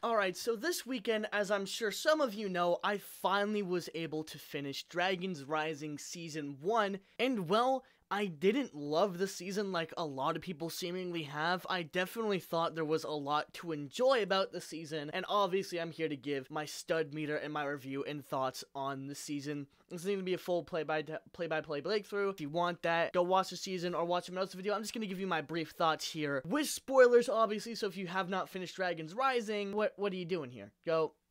Alright, so this weekend, as I'm sure some of you know, I finally was able to finish Dragon's Rising Season 1, and well, I didn't love the season like a lot of people seemingly have. I definitely thought there was a lot to enjoy about the season, and obviously I'm here to give my stud meter and my review and thoughts on the season. This is going to be a full play-by-play playthrough. If you want that, go watch the season or watch someone else's video. I'm just going to give you my brief thoughts here, with spoilers obviously, so if you have not finished Dragon's Rising, what are you doing here?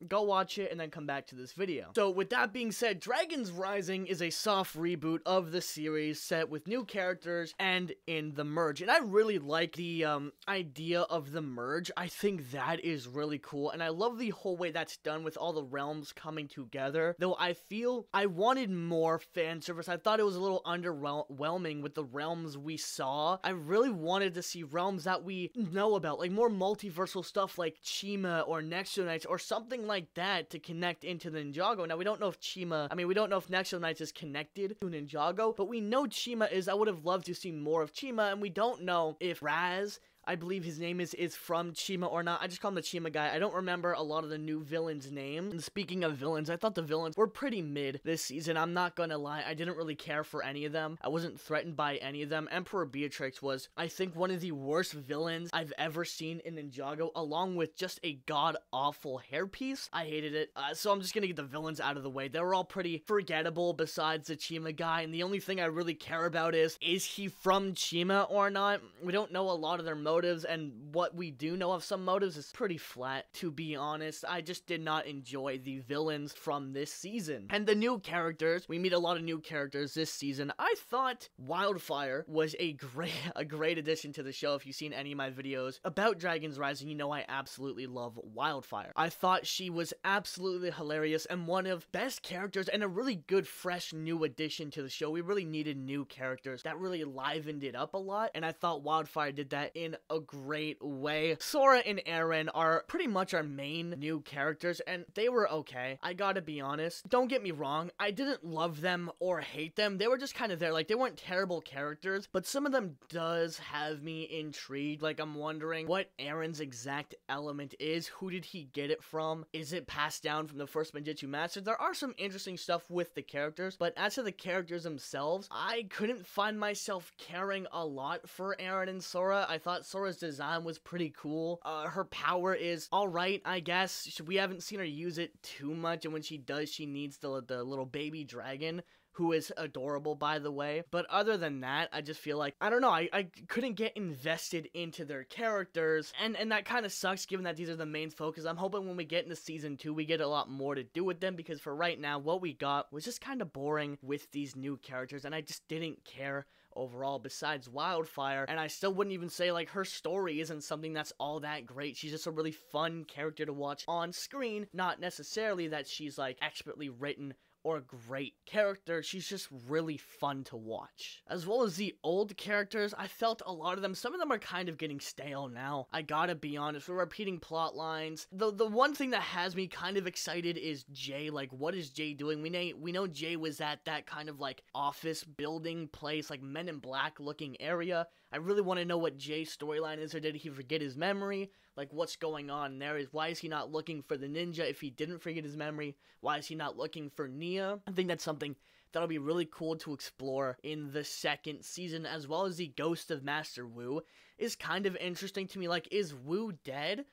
Go watch it and then come back to this video. So with that being said, Dragon's Rising is a soft reboot of the series set with new characters and in the merge. And I really like the idea of the merge. I think that is really cool. And I love the whole way that's done with all the realms coming together. Though I feel I wanted more fan service. I thought it was a little underwhelming with the realms we saw. I really wanted to see realms that we know about, like more multiversal stuff like Chima or Nexo Knights or something like that to connect into the Ninjago. Now, we don't know if we don't know if Nexo Knights is connected to Ninjago, but we know Chima is. I would have loved to see more of Chima, and we don't know if Raz, I believe his name is from Chima or not. I just call him the Chima guy. I don't remember a lot of the new villains' names. And speaking of villains, I thought the villains were pretty mid this season. I'm not gonna lie. I didn't really care for any of them. I wasn't threatened by any of them. Emperor Beatrix was, I think, one of the worst villains I've ever seen in Ninjago, along with just a god-awful hairpiece. I hated it. So I'm just gonna get the villains out of the way. They were all pretty forgettable besides the Chima guy, and the only thing I really care about is he from Chima or not? We don't know a lot of their motives, and what we do know of some motives is pretty flat, to be honest. I just did not enjoy the villains from this season. And the new characters, we meet a lot of new characters this season. I thought Wildfire was a great addition to the show. If you've seen any of my videos about Dragon's Rising, you know I absolutely love Wildfire. I thought she was absolutely hilarious and one of best characters and a really good, fresh, new addition to the show. We really needed new characters that really livened it up a lot, and I thought Wildfire did that in a great way. Sora and Eren are pretty much our main new characters, and they were okay. I gotta be honest. Don't get me wrong, I didn't love them or hate them. They were just kind of there. Like, they weren't terrible characters, but some of them does have me intrigued. Like, I'm wondering what Eren's exact element is. Who did he get it from? Is it passed down from the first Manjitsu Master? There are some interesting stuff with the characters, but as to the characters themselves, I couldn't find myself caring a lot for Eren and Sora. I thought Sora's design was pretty cool. Her power is alright, I guess. We haven't seen her use it too much, and when she does, she needs the little baby dragon, who is adorable, by the way. But other than that, I just feel like, I don't know, I couldn't get invested into their characters, and that kind of sucks given that these are the main focus. I'm hoping when we get into Season 2, we get a lot more to do with them, because for right now, what we got was just kind of boring with these new characters, and I just didn't care overall besides Wildfire, and I still wouldn't even say, like, her story isn't something that's all that great. She's just a really fun character to watch on screen, not necessarily that she's, like, expertly written or a great character. She's just really fun to watch. As well as the old characters, I felt a lot of them, some of them are kind of getting stale now. I gotta be honest, we're repeating plot lines. The one thing that has me kind of excited is Jay. Like, what is Jay doing? We know Jay was at that kind of, like, office building place, like Men in Black looking area. I really want to know what Jay's storyline is, or did he forget his memory? Like, what's going on there? Why is he not looking for the ninja if he didn't forget his memory? Why is he not looking for Nia? I think that's something that'll be really cool to explore in the second season, as well as the ghost of Master Wu is kind of interesting to me. Like, is Wu dead?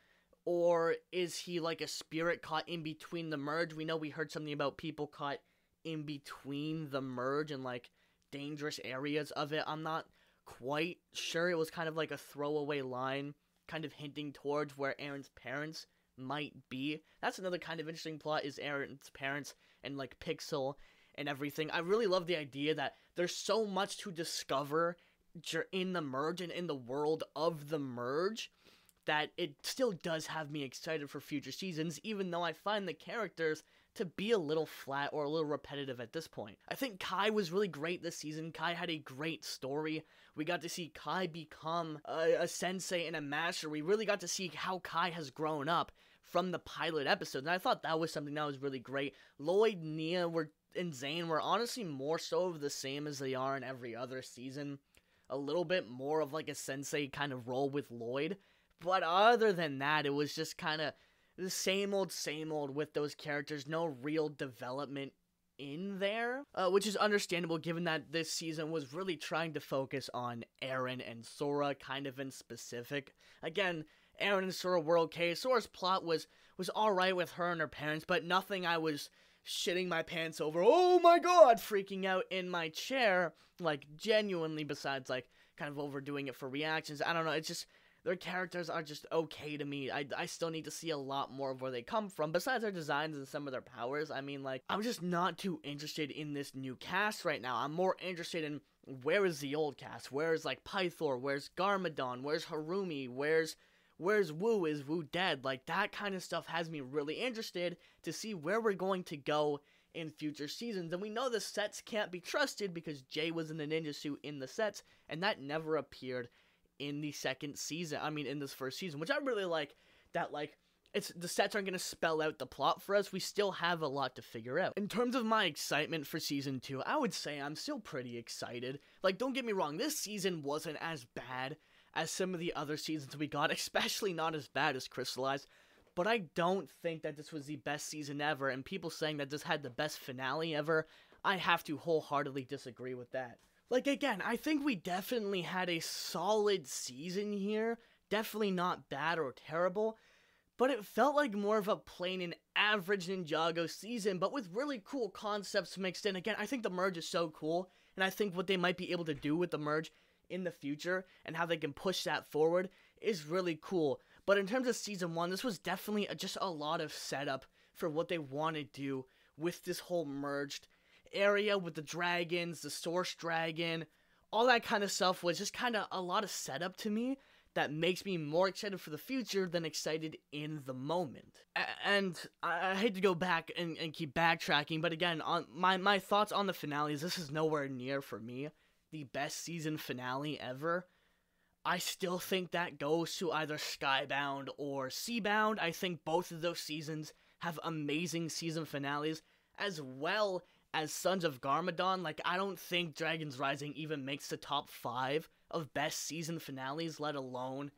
Or is he like a spirit caught in between the merge? We know we heard something about people caught in between the merge and, like, dangerous areas of it. I'm not quite sure. It was kind of like a throwaway line, kind of hinting towards where Eren's parents might be. That's another kind of interesting plot, is Eren's parents and, like, Pixel and everything. I really love the idea that there's so much to discover in the merge and in the world of the merge that it still does have me excited for future seasons, even though I find the characters to be a little flat or a little repetitive at this point. I think Kai was really great this season. Kai had a great story. We got to see Kai become a sensei and a master. We really got to see how Kai has grown up from the pilot episode, and I thought that was something that was really great. Lloyd, Nia, and Zane were honestly more so of the same as they are in every other season. A little bit more of, like, a sensei kind of role with Lloyd. But other than that, it was just kind of the same old with those characters. No real development in there, which is understandable given that this season was really trying to focus on Eren and Sora, kind of in specific. Again, Eren and Sora were okay. Sora's plot was alright with her and her parents, but nothing I was shitting my pants over, oh my god, freaking out in my chair, like, genuinely, besides, like, kind of overdoing it for reactions. I don't know, it's just, their characters are just okay to me. I still need to see a lot more of where they come from, besides their designs and some of their powers. I mean, like, I'm just not too interested in this new cast right now. I'm more interested in, where is the old cast? Where is, like, Pythor? Where's Garmadon? Where's Harumi? Where's Wu? Is Wu dead? Like, that kind of stuff has me really interested to see where we're going to go in future seasons. And we know the sets can't be trusted because Jay was in the ninja suit in the sets, and that never appeared in the second season. I mean, in this first season, which I really like, that, like, the sets aren't going to spell out the plot for us. We still have a lot to figure out. In terms of my excitement for season 2, I would say I'm still pretty excited. Like, don't get me wrong, this season wasn't as bad as some of the other seasons we got, especially not as bad as Crystallized, but I don't think that this was the best season ever, and people saying that this had the best finale ever, I have to wholeheartedly disagree with that. Like, again, I think we definitely had a solid season here, definitely not bad or terrible, but it felt like more of a plain and average Ninjago season, but with really cool concepts mixed in. Again, I think the merge is so cool, and I think what they might be able to do with the merge in the future and how they can push that forward is really cool. But in terms of season 1, this was definitely just a lot of setup for what they want to do with this whole merged area with the dragons, the source dragon, all that kind of stuff was just kind of a lot of setup to me that makes me more excited for the future than excited in the moment. And I hate to go back and keep backtracking, but again, on my thoughts on the finale is this is nowhere near, for me, the best season finale ever. I still think that goes to either Skybound or Seabound. I think both of those seasons have amazing season finales, as well as Sons of Garmadon. Like, I don't think Dragon's Rising even makes the top 5 of best season finales, let alone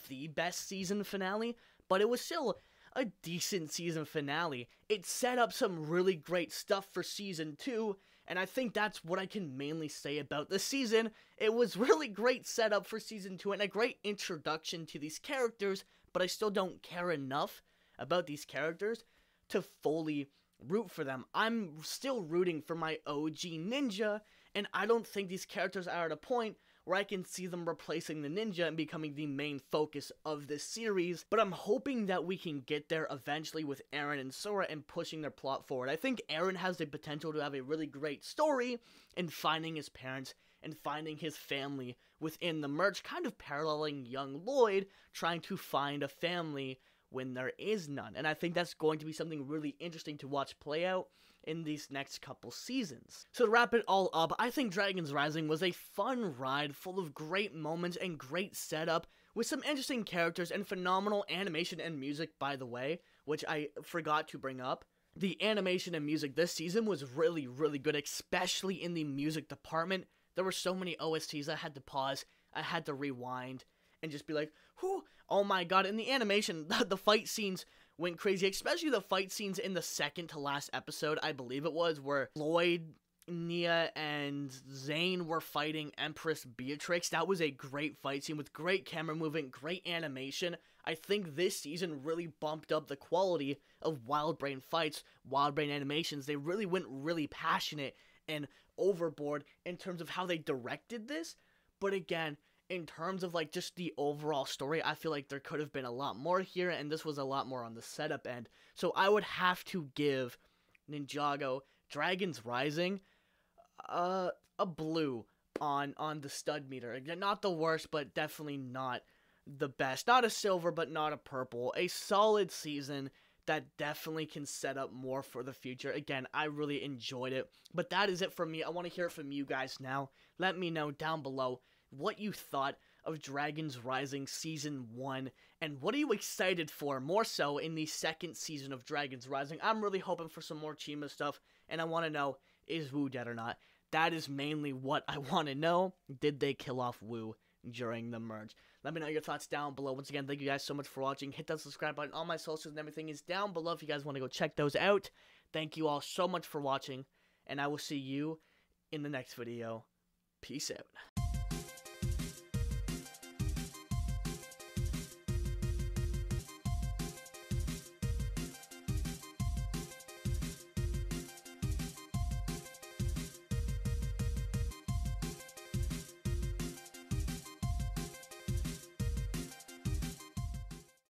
the best season finale, but it was still a decent season finale. It set up some really great stuff for season 2, and I think that's what I can mainly say about the season. It was really great setup for season 2 and a great introduction to these characters, but I still don't care enough about these characters to fully root for them. I'm still rooting for my OG ninja, and I don't think these characters are at a point where I can see them replacing the ninja and becoming the main focus of this series, but I'm hoping that we can get there eventually with Eren and Sora and pushing their plot forward. I think Eren has the potential to have a really great story in finding his parents and finding his family within the merge, kind of paralleling young Lloyd trying to find a family when there is none. And I think that's going to be something really interesting to watch play out in these next couple seasons. So to wrap it all up, I think Dragon's Rising was a fun ride full of great moments and great setup with some interesting characters and phenomenal animation and music, by the way, which I forgot to bring up. The animation and music this season was really, really good, especially in the music department. There were so many OSTs I had to pause, I had to rewind, and just be like, whew, oh my god. And the animation, the fight scenes went crazy, especially the fight scenes in the second to last episode, I believe it was, where Lloyd, Nia, and Zane were fighting Empress Beatrix. That was a great fight scene with great camera movement, great animation. I think this season really bumped up the quality of Wild Brain fights, Wild Brain animations. They really went really passionate and overboard in terms of how they directed this. But again, in terms of, like, just the overall story, I feel like there could have been a lot more here, and this was a lot more on the setup end. So I would have to give Ninjago Dragon's Rising a blue on the stud meter. Again, not the worst, but definitely not the best. Not a silver, but not a purple. A solid season that definitely can set up more for the future. Again, I really enjoyed it. But that is it for me. I want to hear it from you guys now. Let me know down below what you thought of Dragon's Rising Season 1, and what are you excited for, more so, in the second season of Dragon's Rising. I'm really hoping for some more Chima stuff, and I want to know, is Wu dead or not? That is mainly what I want to know. Did they kill off Wu during the merge? Let me know your thoughts down below. Once again, thank you guys so much for watching. Hit that subscribe button. All my socials and everything is down below if you guys want to go check those out. Thank you all so much for watching, and I will see you in the next video. Peace out.